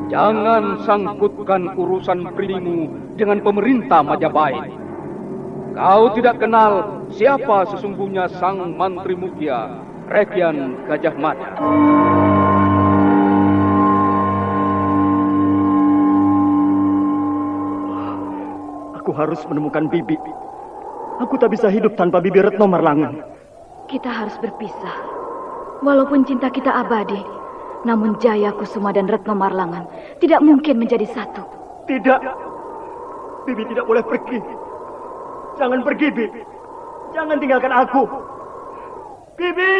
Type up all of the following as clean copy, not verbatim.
Jangan sangkutkan urusan pribadimu dengan pemerintah Majapahit. Kau tidak kenal siapa sesungguhnya sang Mantri Mukhya, Rekian Gajah Mada. Aku harus menemukan Bibi. Aku tak bisa hidup tanpa Bibi Retno Marlangan. Kita harus berpisah. Walaupun cinta kita abadi, namun Jaya Kusuma dan Retno Marlangan tidak mungkin menjadi satu. Tidak. Bibi tidak boleh pergi. Jangan pergi, Bibi. Jangan tinggalkan aku. Bibi!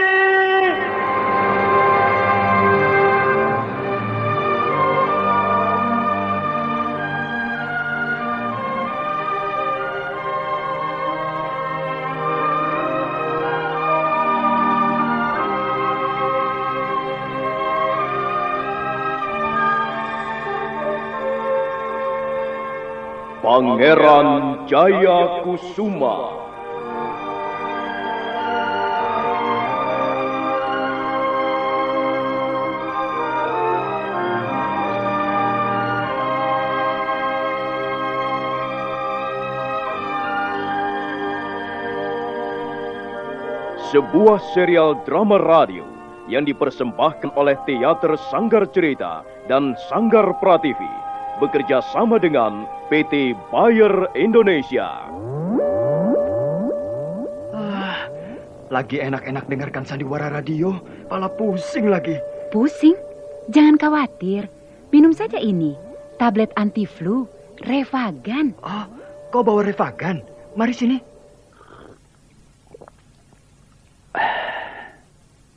Pangeran Jaya Kusuma. Sebuah serial drama radio yang dipersembahkan oleh Teater Sanggar Cerita dan Sanggar Prativi bekerja sama dengan PT Bayer Indonesia. Lagi enak-enak dengarkan sandiwara radio, malah pusing lagi. Pusing? Jangan khawatir. Minum saja ini. Tablet anti-flu, Revagan. Kau bawa Revagan? Mari sini.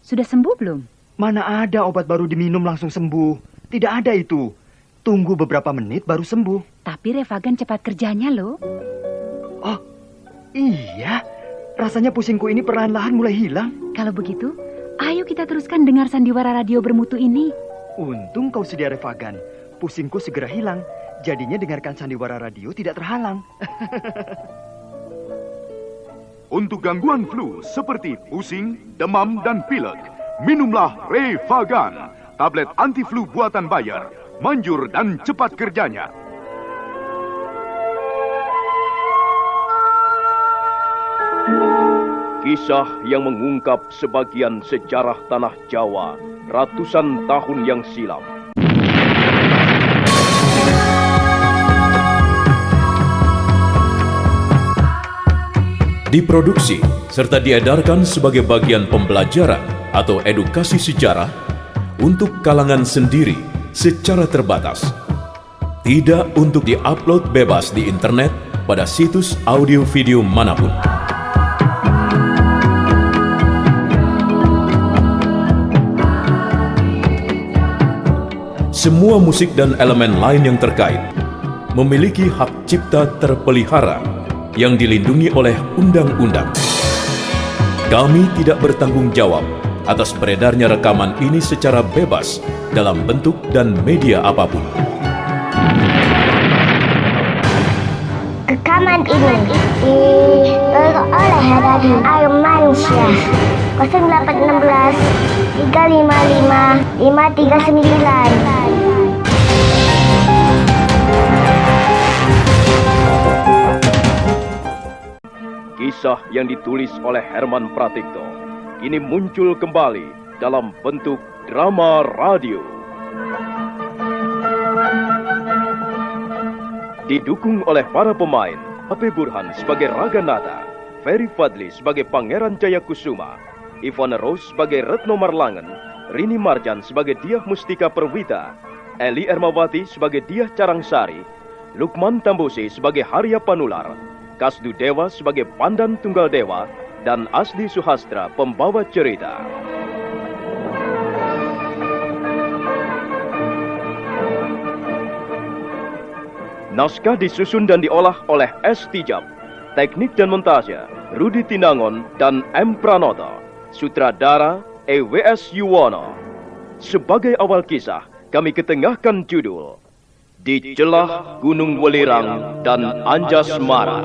Sudah sembuh belum? Mana ada obat baru diminum langsung sembuh. Tidak ada itu. Tunggu beberapa menit baru sembuh. Tapi Revagan cepat kerjanya loh. Oh, iya. Rasanya pusingku ini perlahan-lahan mulai hilang. Kalau begitu, ayo kita teruskan dengar sandiwara radio bermutu ini. Untung kau sedia Revagan. Pusingku segera hilang. Jadinya dengarkan sandiwara radio tidak terhalang. Untuk gangguan flu seperti pusing, demam, dan pilek, minumlah Revagan, tablet anti-flu buatan Bayer. Manjur dan cepat kerjanya. Kisah yang mengungkap sebagian sejarah tanah Jawa ratusan tahun yang silam. Diproduksi serta diedarkan sebagai bagian pembelajaran atau edukasi sejarah untuk kalangan sendiri secara terbatas. Tidak untuk diupload bebas di internet pada situs audio video manapun. Semua musik dan elemen lain yang terkait memiliki hak cipta terpelihara yang dilindungi oleh undang-undang. Kami tidak bertanggung jawab atas beredarnya rekaman ini secara bebas dalam bentuk dan media apapun. Rekaman ini diperoleh dari Armansyah 0816 355 539. Kisah yang ditulis oleh Herman Pratikto kini muncul kembali dalam bentuk drama radio. Didukung oleh para pemain, Ape Burhan sebagai Raganata, Ferry Fadli sebagai Pangeran Jaya Kusuma, Ivana Rose sebagai Retno Marlangan, Rini Marjan sebagai Diah Mustika Perwita, Eli Ermawati sebagai Diah Carangsari, Lukman Tambose sebagai Harya Panular, Kasdu Dewa sebagai Pandan Tunggal Dewa, dan Asdi Suhastra pembawa cerita. Naskah disusun dan diolah oleh S. Tijab. Teknik dan montase Rudi Tinangon dan M. Pranoto. Sutradara E.W.S. Yuwono. Sebagai awal kisah, kami ketengahkan judul Di Celah Gunung Welirang dan Anjasmara.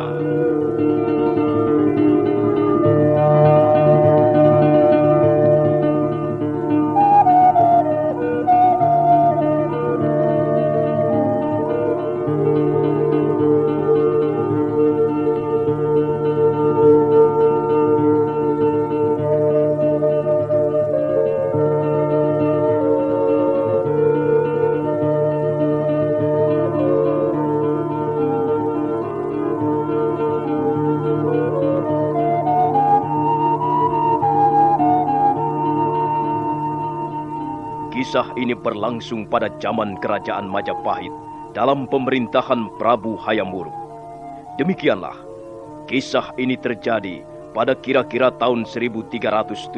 Kisah ini berlangsung pada zaman kerajaan Majapahit dalam pemerintahan Prabu Hayam Wuruk. Demikianlah, kisah ini terjadi pada kira-kira tahun 1370.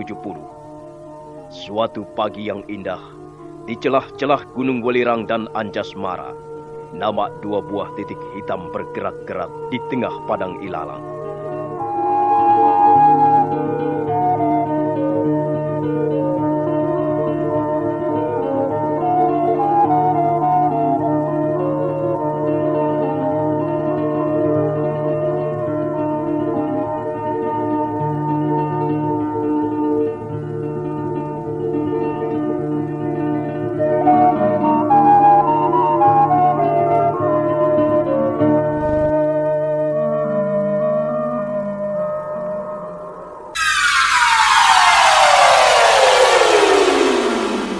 Suatu pagi yang indah, di celah-celah Gunung Welirang dan Anjasmara, nama dua buah titik hitam bergerak-gerak di tengah padang ilalang.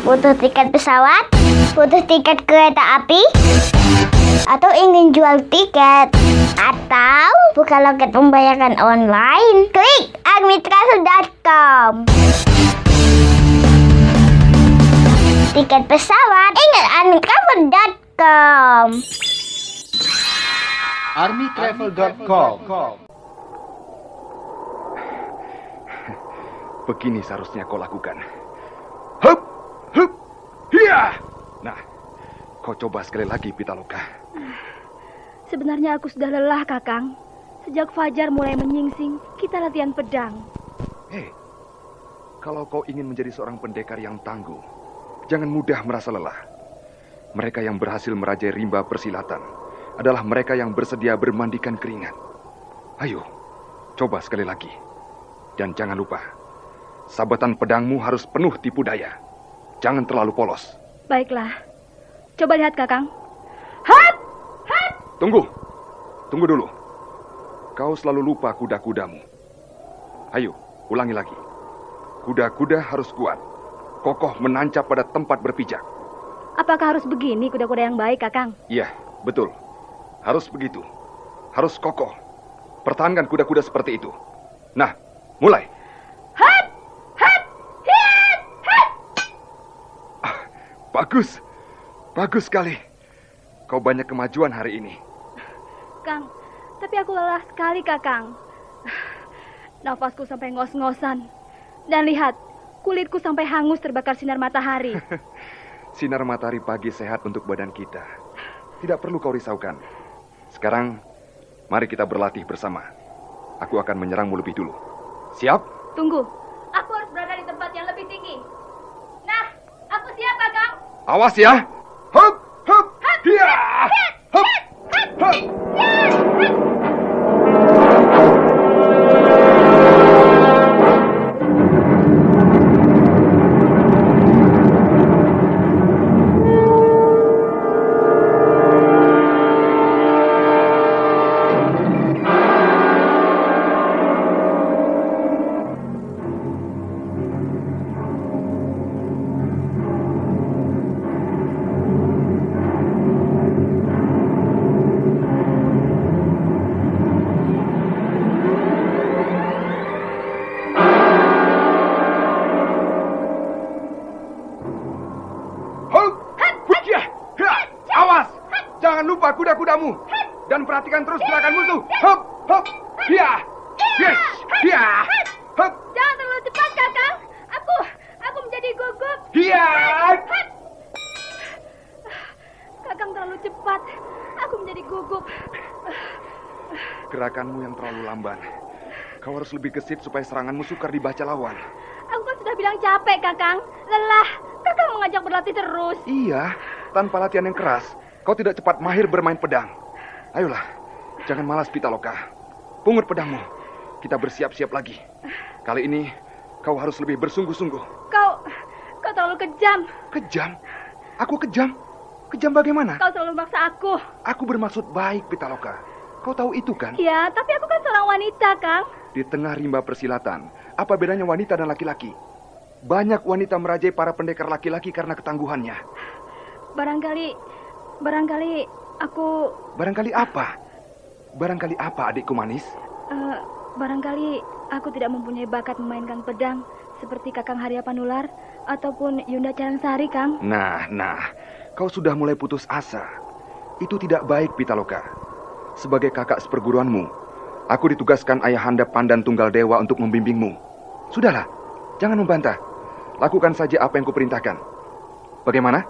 Butuh tiket pesawat? Butuh tiket kereta api? Atau ingin jual tiket? Atau buka loket pembayaran online? Klik armytravel.com. Tiket pesawat, ingat armytravel.com. armytravel.com. Begini seharusnya kau lakukan. Hup, hup, hiya. Nah, kau coba sekali lagi, Pitaloka. Sebenarnya aku sudah lelah, Kakang. Sejak fajar mulai menyingsing, kita latihan pedang. Hei, kalau kau ingin menjadi seorang pendekar yang tangguh, jangan mudah merasa lelah. Mereka yang berhasil merajai rimba persilatan adalah mereka yang bersedia bermandikan keringat. Ayo, coba sekali lagi. Dan jangan lupa, sabatan pedangmu harus penuh tipu daya. Jangan terlalu polos. Baiklah. Coba lihat, Kakang. Hat! Hat! Tunggu dulu. Kau selalu lupa kuda-kudamu. Ayo, ulangi lagi. Kuda-kuda harus kuat, kokoh menancap pada tempat berpijak. Apakah harus begini kuda-kuda yang baik, Kakang? Iya, betul. Harus begitu. Harus kokoh. Pertahankan kuda-kuda seperti itu. Nah, mulai. Hat! Hat! Hiat! Hat! Bagus. Bagus sekali. Kau banyak kemajuan hari ini. Kang, tapi aku lelah sekali, Kakang. Nafasku sampai ngos-ngosan. Dan lihat, kulitku sampai hangus terbakar sinar matahari. Sinar matahari pagi sehat untuk badan kita. Tidak perlu kau risaukan. Sekarang, mari kita berlatih bersama. Aku akan menyerangmu lebih dulu. Siap? Tunggu, aku harus berada di tempat yang lebih tinggi. Nah, aku siap, Kakang. Awas ya. Hup, hup, hiya. Hup, hup. Kuda-kudamu dan perhatikan terus gerakan musuh. Hop, hop, hiya, yes, hiya, hop. Jangan terlalu cepat, Kakang. Aku menjadi gugup. Hiya. Kakang terlalu cepat. Aku menjadi gugup. Gerakanmu yang terlalu lamban. Kau harus lebih gesit supaya seranganmu sukar dibaca lawan. Aku kan sudah bilang capek, Kakang. Lelah. Kakang mengajak berlatih terus. Iya, tanpa latihan yang keras, kau tidak cepat mahir bermain pedang. Ayolah, jangan malas, Pitaloka. Pungut pedangmu. Kita bersiap-siap lagi. Kali ini, kau harus lebih bersungguh-sungguh. Kau terlalu kejam. Kejam? Aku kejam? Kejam bagaimana? Kau selalu memaksa aku. Aku bermaksud baik, Pitaloka. Kau tahu itu kan? Ya, tapi aku kan seorang wanita, Kang. Di tengah rimba persilatan, apa bedanya wanita dan laki-laki? Banyak wanita merajai para pendekar laki-laki karena ketangguhannya. Barangkali aku... Barangkali apa? Barangkali apa, adikku manis? Barangkali aku tidak mempunyai bakat memainkan pedang seperti Kakang Harya Panular ataupun Yunda Carangsari, Kang. Nah, kau sudah mulai putus asa. Itu tidak baik, Pitaloka. Sebagai kakak seperguruanmu, aku ditugaskan Ayahanda Pandan Tunggal Dewa untuk membimbingmu. Sudahlah, jangan membantah. Lakukan saja apa yang kuperintahkan. Bagaimana?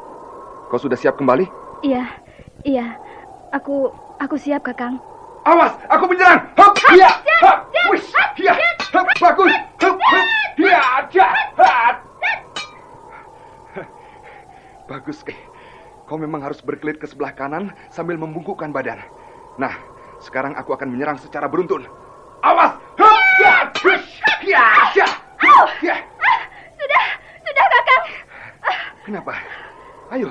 Kau sudah siap kembali? Iya. Aku siap, Kakang. Awas, aku menyerang. Hop, hiya, hop, wish, hiya, hop, bagus, hop, hiya, jahat. Bagus, kau memang harus berkelit ke sebelah kanan sambil membungkukkan badan. Nah, sekarang aku akan menyerang secara beruntun. Awas, hop, hiya, wish, hiya, hiya. Sudah, Kakang. Kenapa? Ayo,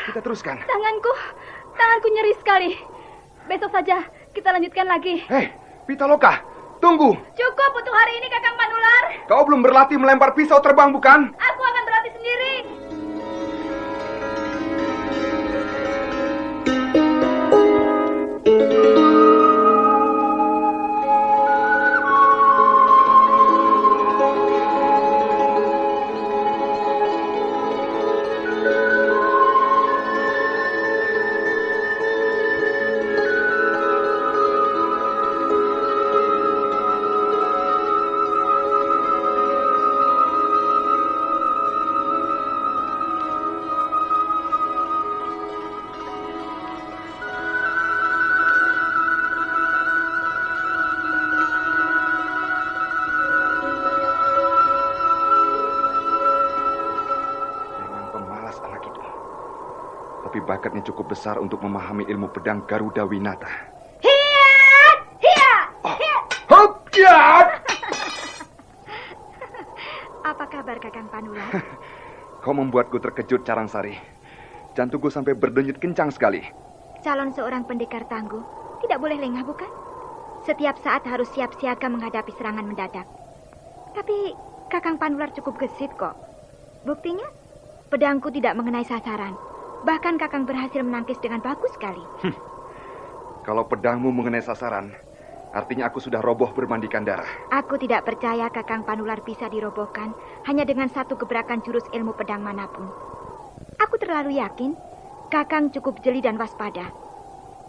kita teruskan. Tanganku nyeri sekali. Besok saja kita lanjutkan lagi. Hei, Pitaloka, tunggu. Cukup untuk hari ini, Kakang Panular. Kau belum berlatih melempar pisau terbang, bukan? Aku akan berlatih sendiri. Tapi bakatnya cukup besar untuk memahami ilmu pedang Garuda Winata. Hiya! Hop, ya! Apa kabar, Kakang Panular? Kau membuatku terkejut, Carangsari. Jantungku sampai berdenyut kencang sekali. Calon seorang pendekar tangguh tidak boleh lengah, bukan? Setiap saat harus siap siaga menghadapi serangan mendadak. Tapi Kakang Panular cukup gesit kok. Buktinya, pedangku tidak mengenai sasaran. Bahkan Kakang berhasil menangkis dengan bagus sekali. Kalau pedangmu mengenai sasaran, artinya aku sudah roboh bermandikan darah. Aku tidak percaya Kakang Panular bisa dirobohkan hanya dengan satu gebrakan jurus ilmu pedang manapun. Aku terlalu yakin Kakang cukup jeli dan waspada.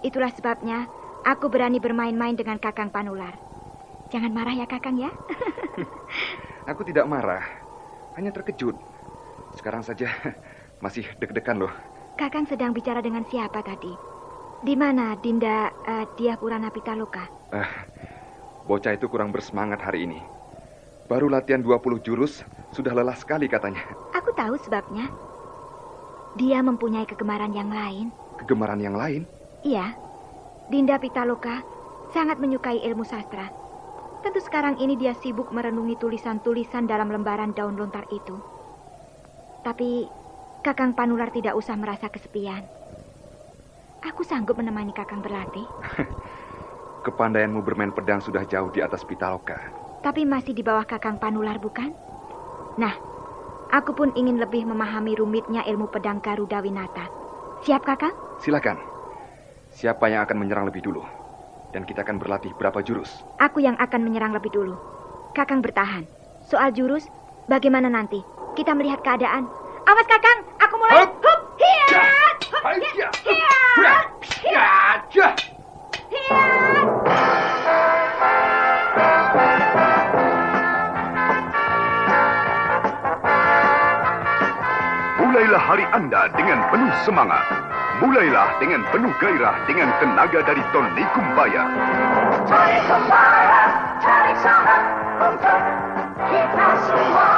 Itulah sebabnya aku berani bermain-main dengan Kakang Panular. Jangan marah ya, Kakang, ya. Aku tidak marah, hanya terkejut. Sekarang saja masih deg-degan loh. Kakang sedang bicara dengan siapa tadi? Di mana Dinda Dyah Purana Pitaloka? Bocah itu kurang bersemangat hari ini. Baru latihan 20 jurus, sudah lelah sekali katanya. Aku tahu sebabnya. Dia mempunyai kegemaran yang lain. Kegemaran yang lain? Iya. Dinda Pitaloka sangat menyukai ilmu sastra. Tentu sekarang ini dia sibuk merenungi tulisan-tulisan dalam lembaran daun lontar itu. Tapi Kakang Panular tidak usah merasa kesepian. Aku sanggup menemani Kakang berlatih. Kepandaianmu bermain pedang sudah jauh di atas Pitaloka. Tapi masih di bawah Kakang Panular, bukan? Nah, aku pun ingin lebih memahami rumitnya ilmu pedang Garuda Winata. Siap, Kakang? Silakan. Siapa yang akan menyerang lebih dulu? Dan kita akan berlatih berapa jurus? Aku yang akan menyerang lebih dulu. Kakang bertahan. Soal jurus, bagaimana nanti? Kita melihat keadaan. Awas, Kakang, aku mulai. Hup! Hiya! Hiya! Hiya! Mulailah hari Anda dengan penuh semangat. Mulailah dengan penuh gairah dengan tenaga dari Tonikum Bayar. Tonikum Bayar, cari sangat untuk kita semua.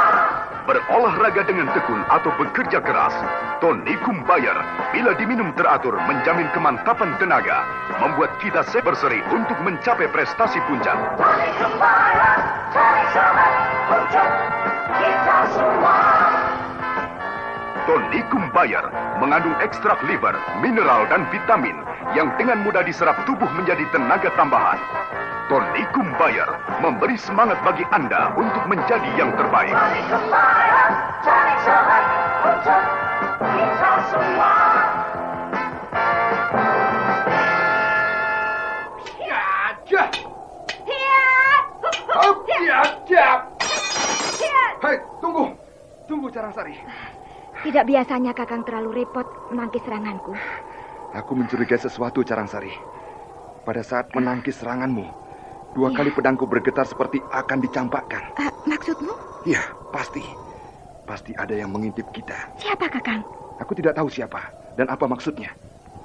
Berolahraga dengan tekun atau bekerja keras, Tonikum Bayar bila diminum teratur menjamin kemantapan tenaga, membuat kita berseri untuk mencapai prestasi puncak. Tonikum Bayar, cari sangat untuk kita semua. Tonikum Bayar mengandung ekstrak liver, mineral dan vitamin yang dengan mudah diserap tubuh menjadi tenaga tambahan. Tonikum Bayar memberi semangat bagi Anda untuk menjadi yang terbaik. Tonikum Bayar, cari sangat untuk kita semua. Tidak biasanya Kakang terlalu repot menangkis seranganku. Aku mencurigai sesuatu, Carangsari. Pada saat menangkis seranganmu, 2 kali pedangku bergetar seperti akan dicampakkan. Maksudmu? Ya, pasti. Pasti ada yang mengintip kita. Siapa Kakang? Aku tidak tahu siapa dan apa maksudnya.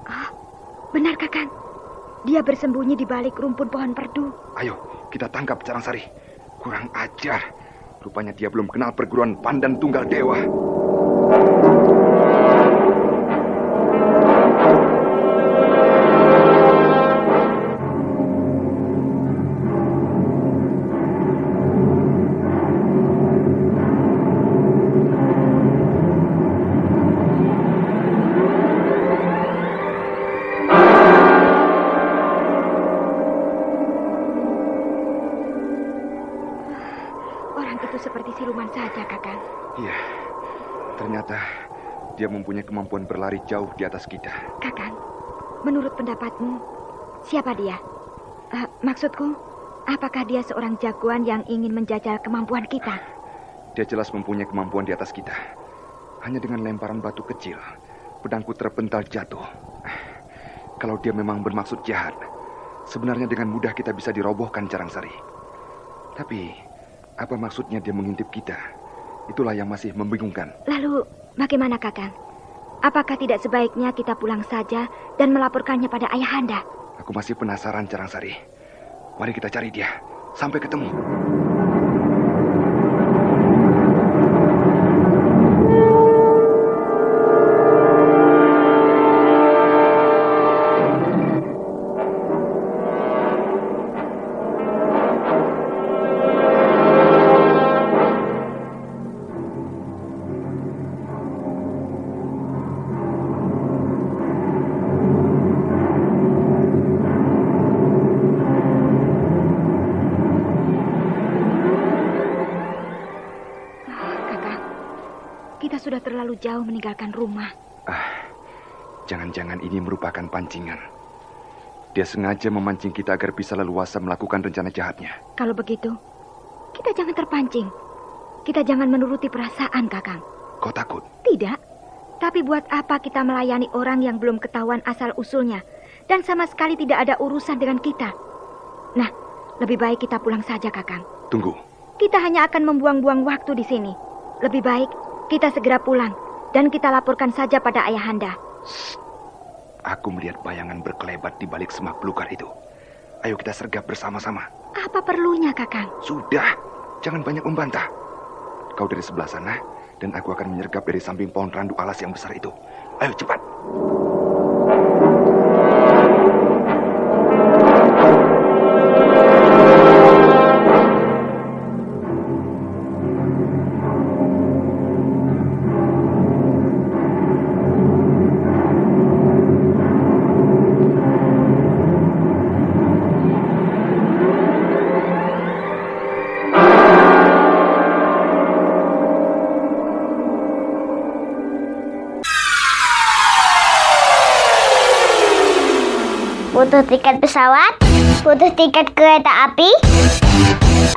Oh, benar Kakang. Dia bersembunyi di balik rumpun pohon perdu. Ayo, kita tangkap Carangsari. Kurang ajar. Rupanya dia belum kenal perguruan Pandan Tunggal Dewa. Seperti siluman saja, Kakang. Iya, ternyata dia mempunyai kemampuan berlari jauh di atas kita. Kakang, menurut pendapatmu, siapa dia? Maksudku, apakah dia seorang jagoan yang ingin menjajal kemampuan kita? Dia jelas mempunyai kemampuan di atas kita. Hanya dengan lemparan batu kecil, pedangku terpental jatuh. Kalau dia memang bermaksud jahat, sebenarnya dengan mudah kita bisa dirobohkan, Carangsari. Tapi apa maksudnya dia mengintip kita? Itulah yang masih membingungkan. Lalu, bagaimana Kakang? Apakah tidak sebaiknya kita pulang saja dan melaporkannya pada Ayahanda? Aku masih penasaran, Carangsari. Mari kita cari dia. Sampai ketemu. Sudah terlalu jauh meninggalkan rumah. Jangan-jangan ini merupakan pancingan. Dia sengaja memancing kita agar bisa leluasa melakukan rencana jahatnya. Kalau begitu, kita jangan terpancing. Kita jangan menuruti perasaan, Kakang. Kau takut? Tidak. Tapi buat apa kita melayani orang yang belum ketahuan asal-usulnya dan sama sekali tidak ada urusan dengan kita? Nah, lebih baik kita pulang saja, Kakang. Tunggu. Kita hanya akan membuang-buang waktu di sini. Lebih baik kita segera pulang dan kita laporkan saja pada Ayahanda. Aku melihat bayangan berkelebat di balik semak belukar itu. Ayo kita sergap bersama-sama. Apa perlunya, Kakang? Sudah, jangan banyak membantah. Kau dari sebelah sana dan aku akan menyergap dari samping pohon randu alas yang besar itu. Ayo cepat. Butuh tiket pesawat? Butuh tiket kereta api?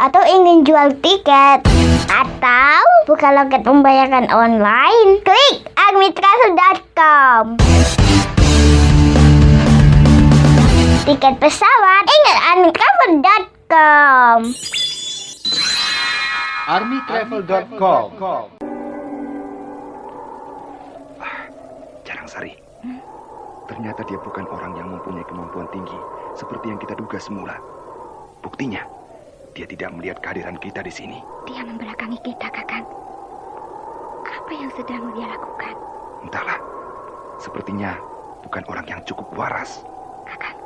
Atau ingin jual tiket? Atau buka loket pembayaran online? Klik armytravel.com. Tiket pesawat? Ingat armytravel.com. armytravel.com. Carangsari. Ternyata dia bukan orang yang mempunyai kemampuan tinggi seperti yang kita duga semula. Buktinya, dia tidak melihat kehadiran kita di sini. Dia membelakangi kita, Kakang. Apa yang sedang dia lakukan? Entahlah, sepertinya bukan orang yang cukup waras. Kakang,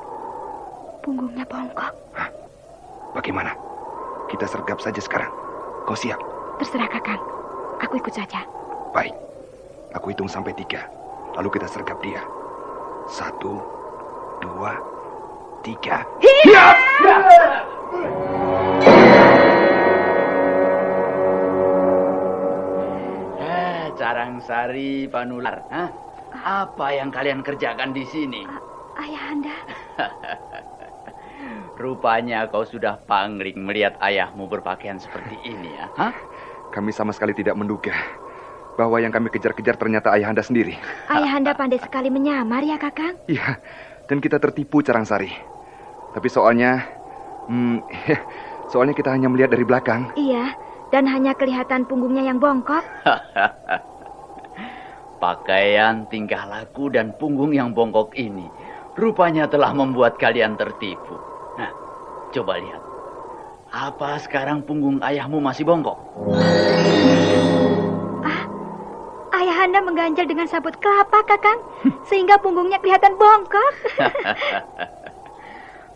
punggungnya bongkok. Hah? Bagaimana? Kita sergap saja sekarang. Kau siap? Terserah, Kakang. Aku ikut saja. Baik, aku hitung sampai 3. Lalu kita sergap dia. 1, 2, 3. Hiap! Carangsari Panular. Apa yang kalian kerjakan di sini? Ayahanda. Rupanya kau sudah pangling melihat ayahmu berpakaian seperti ini ya. Kami sama sekali tidak menduga bahwa yang kami kejar-kejar ternyata Ayahanda sendiri. Ayahanda pandai sekali menyamar ya, Kakang? Iya, dan kita tertipu, Carangsari. Tapi soalnya kita hanya melihat dari belakang. Iya, dan hanya kelihatan punggungnya yang bongkok. Pakaian, tingkah laku, dan punggung yang bongkok ini rupanya telah membuat kalian tertipu. Nah, coba lihat. Apa sekarang punggung ayahmu masih bongkok? Ayahanda mengganjal dengan sabut kelapa, Kakang, sehingga punggungnya kelihatan bongkok.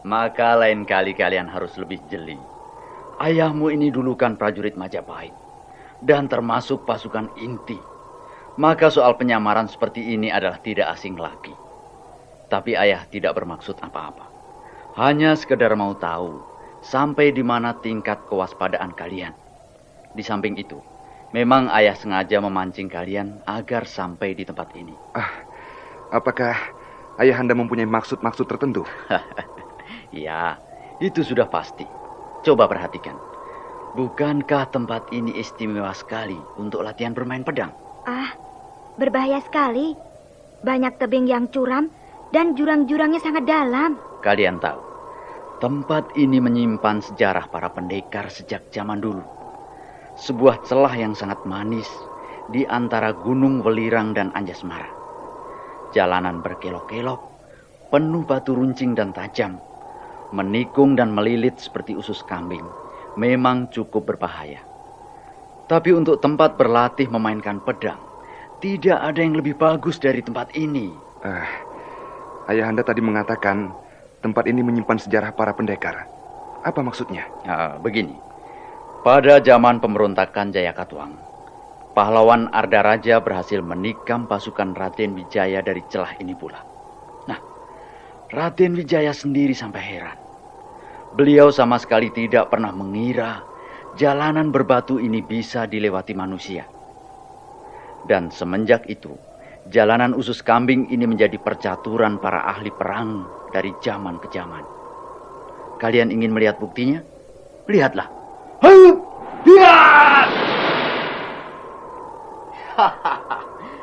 Maka lain kali kalian harus lebih jeli. Ayahmu ini dulu kan prajurit Majapahit dan termasuk pasukan inti. Maka soal penyamaran seperti ini adalah tidak asing lagi. Tapi ayah tidak bermaksud apa-apa. Hanya sekedar mau tahu sampai di mana tingkat kewaspadaan kalian. Di samping itu, memang ayah sengaja memancing kalian agar sampai di tempat ini. Apakah Ayahanda mempunyai maksud-maksud tertentu? Ya, itu sudah pasti. Coba perhatikan. Bukankah tempat ini istimewa sekali untuk latihan bermain pedang? Berbahaya sekali. Banyak tebing yang curam dan jurang-jurangnya sangat dalam. Kalian tahu, tempat ini menyimpan sejarah para pendekar sejak zaman dulu. Sebuah celah yang sangat manis di antara Gunung Welirang dan Anjasmara. Jalanan berkelok-kelok, penuh batu runcing dan tajam, menikung dan melilit seperti usus kambing. Memang cukup berbahaya. Tapi untuk tempat berlatih memainkan pedang, tidak ada yang lebih bagus dari tempat ini. Ayahanda tadi mengatakan tempat ini menyimpan sejarah para pendekar. Apa maksudnya? Begini. Pada zaman pemberontakan Jayakatwang, pahlawan Arda Raja berhasil menikam pasukan Raden Wijaya dari celah ini pula. Nah, Raden Wijaya sendiri sampai heran. Beliau sama sekali tidak pernah mengira jalanan berbatu ini bisa dilewati manusia. Dan semenjak itu, jalanan usus kambing ini menjadi percaturan para ahli perang dari zaman ke zaman. Kalian ingin melihat buktinya? Lihatlah.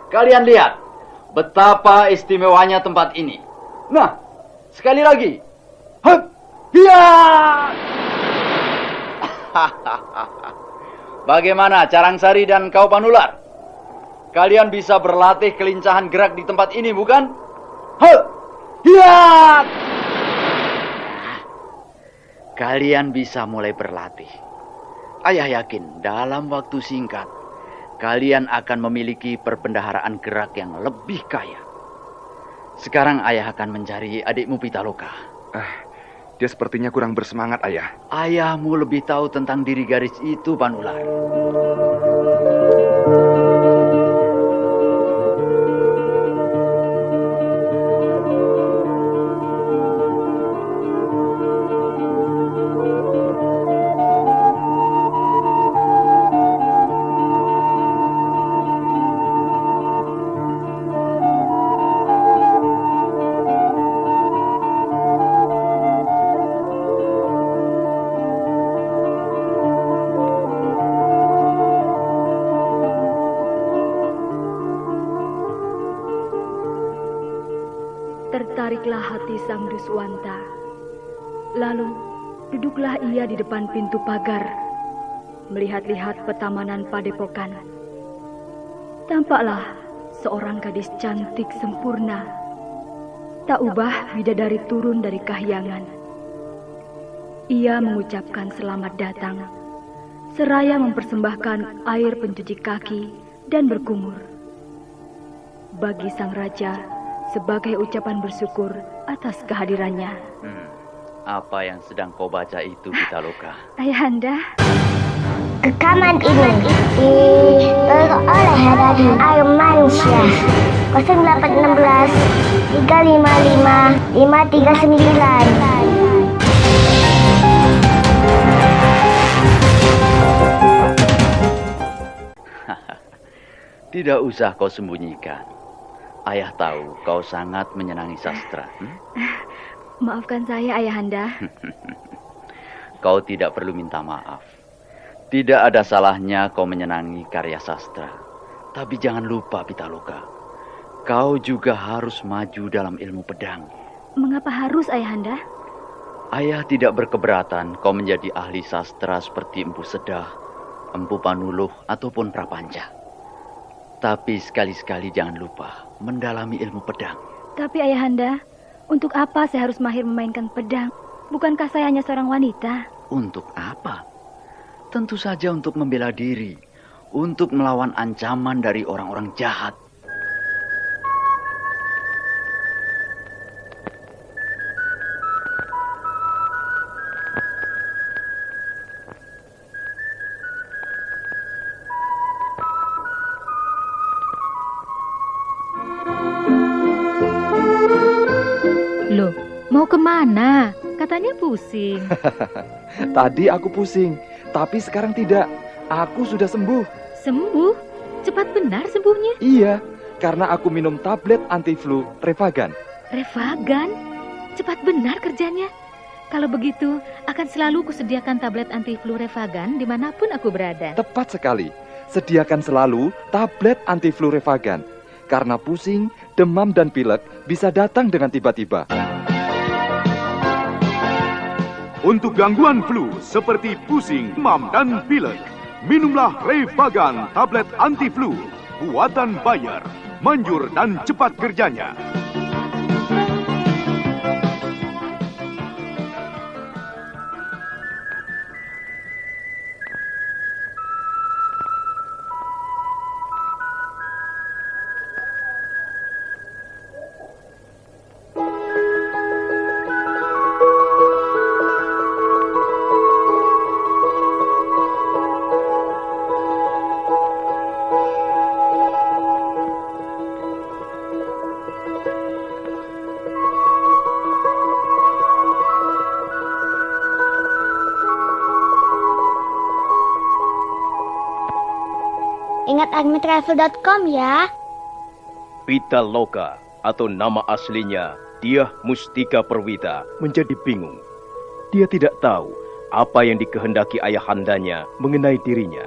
Kalian lihat betapa istimewanya tempat ini. Nah, sekali lagi. Bagaimana Carangsari dan kau Panular? Kalian bisa berlatih kelincahan gerak di tempat ini, bukan? Kalian bisa mulai berlatih. Ayah yakin dalam waktu singkat, kalian akan memiliki perbendaharaan gerak yang lebih kaya. Sekarang ayah akan mencari adikmu Pitaloka. Dia sepertinya kurang bersemangat, ayah. Ayahmu lebih tahu tentang diri gadis itu, Panular. Tertariklah hati sang Duswanta. Lalu duduklah ia di depan pintu pagar, melihat-lihat petamanan padepokan. Tampaklah seorang gadis cantik sempurna, tak ubah bidadari turun dari kahyangan. Ia mengucapkan selamat datang, seraya mempersembahkan air pencuci kaki dan berkumur. Bagi sang raja, sebagai ucapan bersyukur atas kehadirannya. Apa yang sedang kau baca itu, Pitaloka? Ayahanda. Rekaman ini diperoleh dari Armansyah 0816 355 539. Tidak usah kau sembunyikan. Ayah tahu kau sangat menyenangi sastra. Maafkan saya, Ayahanda. Kau tidak perlu minta maaf. Tidak ada salahnya kau menyenangi karya sastra. Tapi jangan lupa, Pitaloka, kau juga harus maju dalam ilmu pedang. Mengapa harus, Ayahanda? Ayah tidak berkeberatan kau menjadi ahli sastra seperti Empu Sedah, Empu Panuluh, ataupun Prapanca. Tapi sekali-sekali jangan lupa mendalami ilmu pedang. Tapi Ayahanda, untuk apa saya harus mahir memainkan pedang? Bukankah saya hanya seorang wanita? Untuk apa? Tentu saja untuk membela diri, untuk melawan ancaman dari orang-orang jahat. Loh, mau kemana? Katanya pusing. Tadi aku pusing, tapi sekarang tidak. Aku sudah sembuh. Sembuh? Cepat benar sembuhnya? Iya, karena aku minum tablet anti-flu Revagan. Revagan? Cepat benar kerjanya. Kalau begitu, akan selalu kusediakan tablet anti-flu Revagan dimanapun aku berada. Tepat sekali. Sediakan selalu tablet anti-flu Revagan. Karena pusing, demam, dan pilek bisa datang dengan tiba-tiba. Untuk gangguan flu seperti pusing, demam, dan pilek, minumlah Revagan tablet anti-flu, buatan Bayer, manjur dan cepat kerjanya. Ingat agmitravel.com ya. Pitaloka atau nama aslinya Dyah Mustika Perwita menjadi bingung. Dia tidak tahu apa yang dikehendaki ayahandanya mengenai dirinya.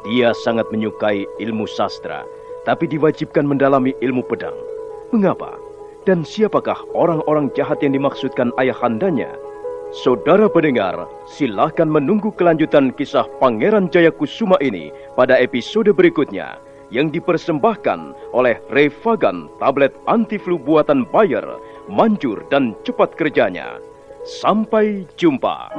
Dia sangat menyukai ilmu sastra, tapi diwajibkan mendalami ilmu pedang. Mengapa? Dan siapakah orang-orang jahat yang dimaksudkan ayahandanya? Saudara pendengar, silakan menunggu kelanjutan kisah Pangeran Jayakusuma ini pada episode berikutnya yang dipersembahkan oleh Revagan tablet anti-flu buatan Bayer, manjur dan cepat kerjanya. Sampai jumpa.